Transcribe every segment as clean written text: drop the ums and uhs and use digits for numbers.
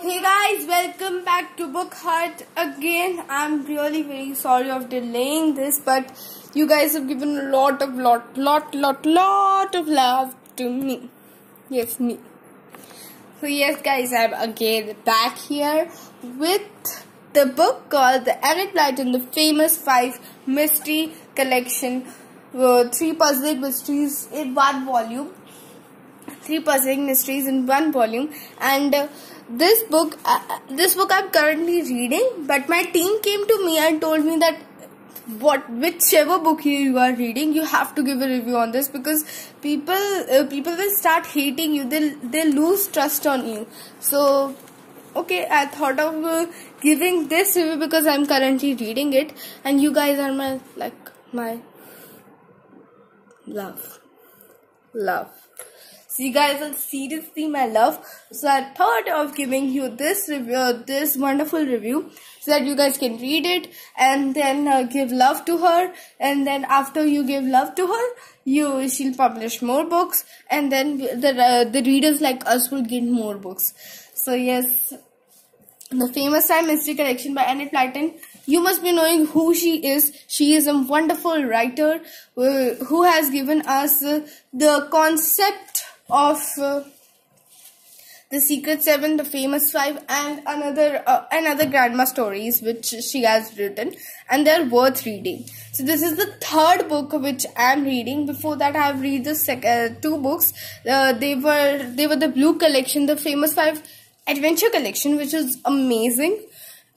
Hey guys, welcome back to Book Hut again. I'm really very sorry of delaying this, but you guys have given a lot of love to me. Yes, me. So yes guys, I'm again back here with the book called the Enid Blyton, the famous 5 mystery collection, 3 puzzling mysteries in one volume. 3 puzzling mysteries in one volume, and this book I'm currently reading. But my team came to me and told me that whichever book you are reading, you have to give a review on this, because people will start hating you. They'll lose trust on you. So okay, I thought of giving this review because I'm currently reading it, and you guys are my love. So you guys are seriously my love. So I thought of giving you this review, this wonderful review, so that you guys can read it and then give love to her. And then after you give love to her, she'll publish more books, and then the readers like us will get more books. So yes, the famous 5 mystery collection by Enid Blyton. You must be knowing who she is. She is a wonderful writer who has given us the concept of the Secret 7, the famous 5, and another grandma stories which she has written, and they're worth reading. So this is the 3rd book which I'm reading. Before that, I have read the 2 books. They were the Blue collection, the famous 5 adventure collection, which is amazing,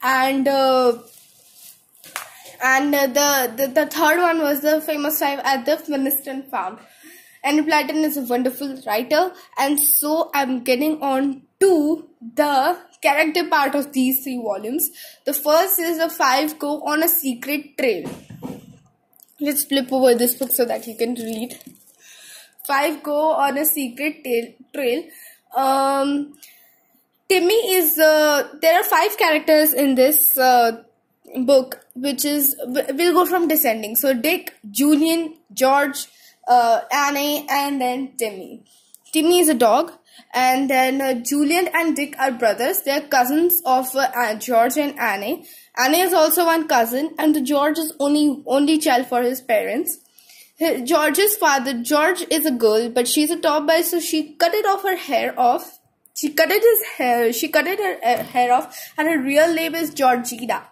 and the 3rd one was the famous 5 at the Finiston farm. Enid Blyton is a wonderful writer, and so I'm getting on to the character part of these 3 volumes. The first is the 5 go on a secret trail. Let's flip over this book so that you can read. 5 go on a secret trail. Timmy is there are 5 characters in this book, which is, we'll go from descending. So Dick, Julian, George, Annie, and then Timmy. Timmy is a dog, and then Julian and Dick are brothers. They are cousins of George and Annie. Annie is also one cousin, and the George is only child for his parents. George's father, George, is a girl, but she's a tomboy, so she cut her hair off, and her real name is Georgina.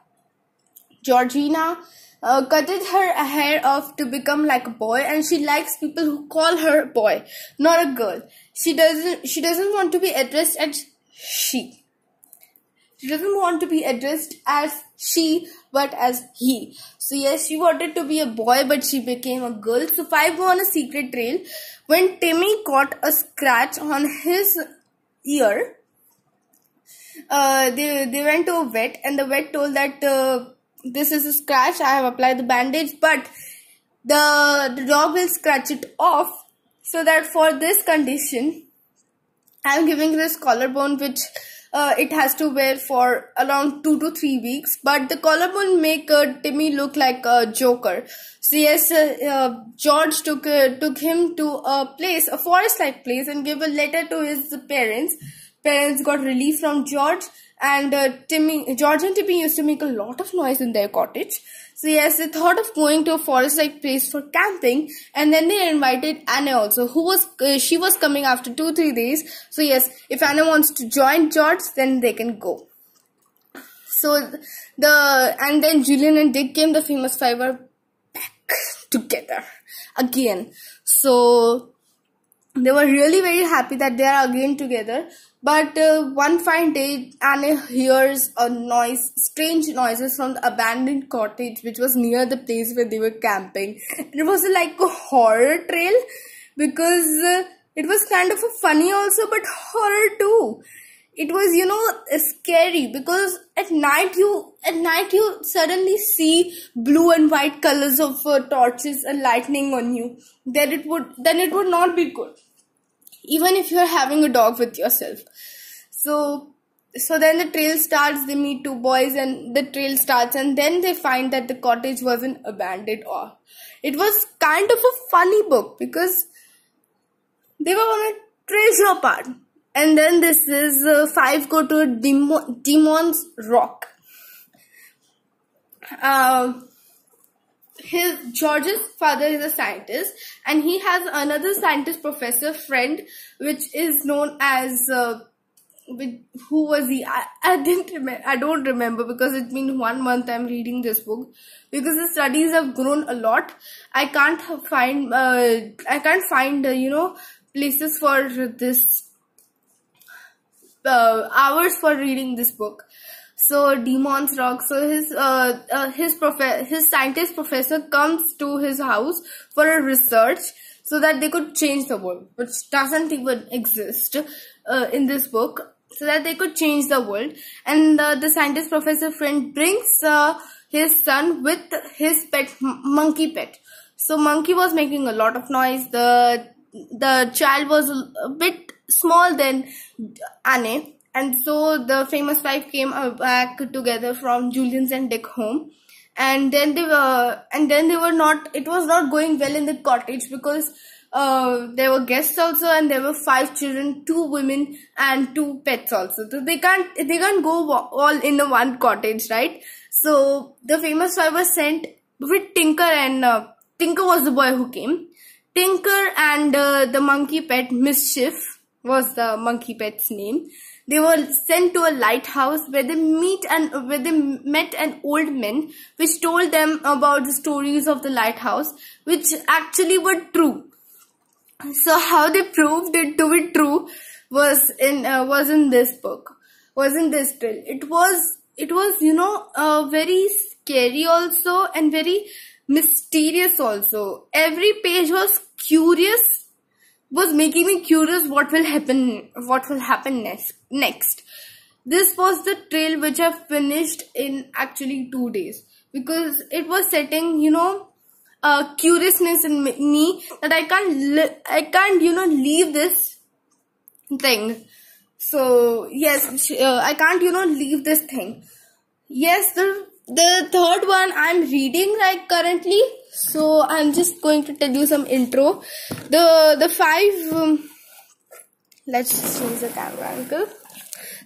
Georgina cutted her hair off to become like a boy, and she likes people who call her boy, not a girl. She doesn't want to be addressed as she. She doesn't want to be addressed as she, but as he. So yes, she wanted to be a boy, but she became a girl. So 5 go on a secret trail. When Timmy got a scratch on his ear, they went to a vet, and the vet told that this is a scratch. I have applied the bandage, but the dog will scratch it off. So that for this condition, I am giving this collarbone, which it has to wear for around 2 to 3 weeks. But the collarbone make Timmy look like a joker. So yes, George took him to a forest-like place, and gave a letter to his parents. Parents got relief from George, and George and Timmy used to make a lot of noise in their cottage. So yes, they thought of going to a forest-like place for camping, and then they invited Anna also, she was coming after 2-3 days. So yes, if Anna wants to join George, then they can go. So and then Julian and Dick came. The famous 5 are back together again. So they were really very happy that they are again together. But one fine day, Anne hears strange noises from the abandoned cottage, which was near the place where they were camping. It was like a horror trail, because it was kind of a funny also, but horror too. It was, scary, because at night you suddenly see blue and white colors of torches and lightning on you. Then it would not be good, even if you are having a dog with yourself. So then the trail starts. They meet 2 boys, and the trail starts, and then they find that the cottage wasn't abandoned. Or it was kind of a funny book, because they were on a treasure part, And then this is 5 go to Demon's Rock. George's father is a scientist, and he has another scientist professor friend, which is known as who was he? I don't remember, because it's been 1 month I'm reading this book, because the studies have grown a lot. I can't find places for this hours for reading this book. So Demon's Rock. So his scientist professor comes to his house for a research, so that they could change the world, which doesn't even exist in this book. So that they could change the world, and the scientist professor friend brings his son with his monkey pet. So monkey was making a lot of noise. The child was a bit small than Anne. And so the famous five came back together from Julian's and Dick home, and then they were not. It was not going well in the cottage, because there were guests also, and there were 5 children, 2 women, and 2 pets also. So they can't go all in the one cottage, right? So the famous five was sent with Tinker, and Tinker was the boy who came. Tinker and the monkey pet Mischief was the monkey pet's name. They were sent to a lighthouse where they met an old man, which told them about the stories of the lighthouse, which actually were true. So how they proved it to be true was in this book, was in this tale. It was very scary also, and very mysterious also. Every page was making me curious what will happen next. This was the trail which I finished in actually 2 days, because it was setting curiousness in me, that I can't leave this thing. So yes, I can't leave this thing. Yes, the third one I'm reading currently. So I'm just going to tell you some intro. The 5 let's change the camera angle.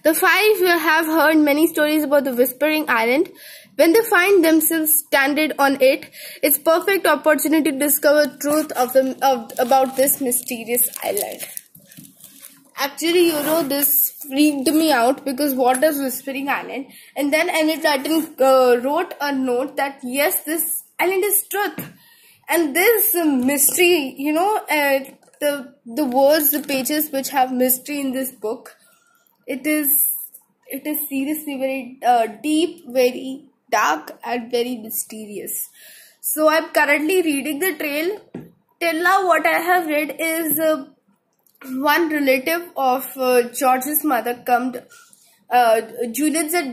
The 5 have heard many stories about the Whispering Island. When they find themselves stranded on it, it's perfect opportunity to discover truth about this mysterious island. Actually, this freaked me out, because what is Whispering Island? And then Enid Blyton wrote a note that yes, this island is truth. And this mystery, the words, the pages which have mystery in this book, it is seriously very deep, very dark, and very mysterious. So I'm currently reading the trail. Till now, what I have read is one relative of George's mother Julian's and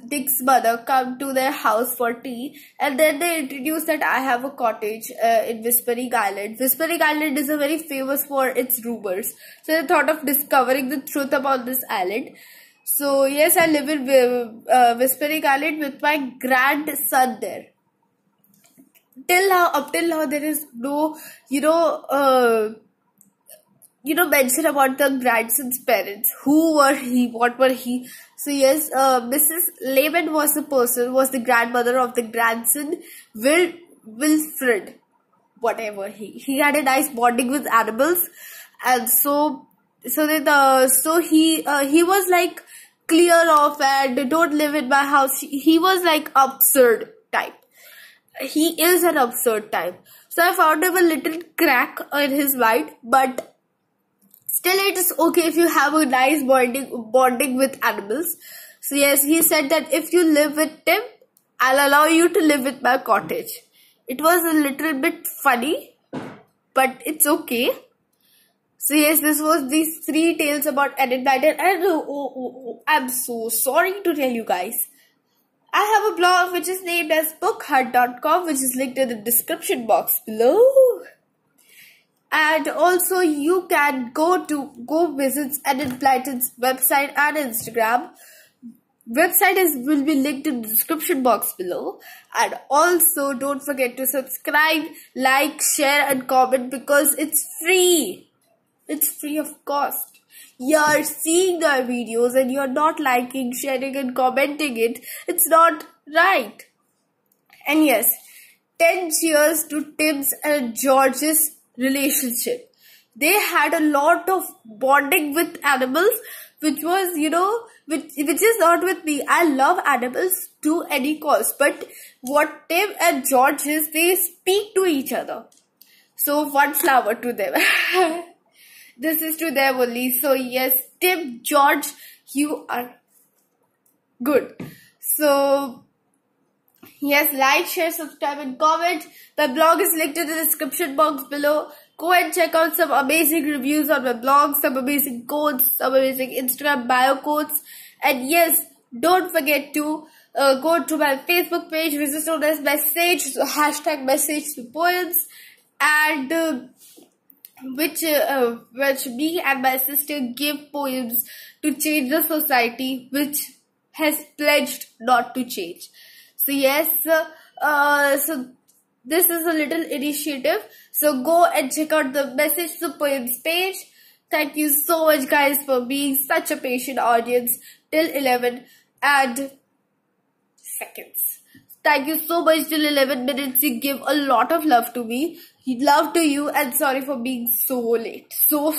Dick's mother come to their house for tea, and then they introduce that I have a cottage in Whispering Island. Whispering Island is very famous for its rumors. So they thought of discovering the truth about this island. So yes, I live in Whispering Island with my grandson there. Up till now, there is no, mention about the grandson's parents. Who were he? What were he? So yes, Mrs. Lehman was the grandmother of the grandson, Wilfred, whatever he had a nice bonding with animals, and so he was clear off and don't live in my house. He was absurd type. He is an absurd type. So I found him a little crack in his mind, but still, it is okay if you have a nice bonding with animals. So yes, he said that if you live with him, I'll allow you to live with my cottage. It was a little bit funny, but it's okay. So yes, this was these 3 tales about Enid Blyton. And I'm so sorry to tell you guys, I have a blog which is named as bookhut.com, which is linked in the description box below. And also you can go visit Enid Blyton's website and Instagram. Website will be linked in the description box below. And also don't forget to subscribe, like, share and comment, because it's free. It's free of cost. you're seeing their videos and you're not liking, sharing and commenting it, it's not right. And yes, 10 cheers to Tim's and George's relationship. They had a lot of bonding with animals, which was, which is not with me. I love animals to any cost, but what Tim and George is, they speak to each other. So one flower to them. This is to them only. So yes, Tim, George, you are good. So yes, like, share, subscribe and comment. My blog is linked in the description box below. Go and check out some amazing reviews on my blog, some amazing quotes, some amazing Instagram bio quotes. And yes, don't forget to go to my Facebook page, which is known as message, so hashtag message to poems, and which me and my sister give poems to change the society, which has pledged not to change. So yes, so this is a little initiative. So go and check out the message to poems page. Thank you so much guys for being such a patient audience till 11 and seconds. Thank you so much till 11 minutes. You give a lot of love to me. Love to you, and sorry for being so late. So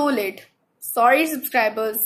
late. Sorry subscribers.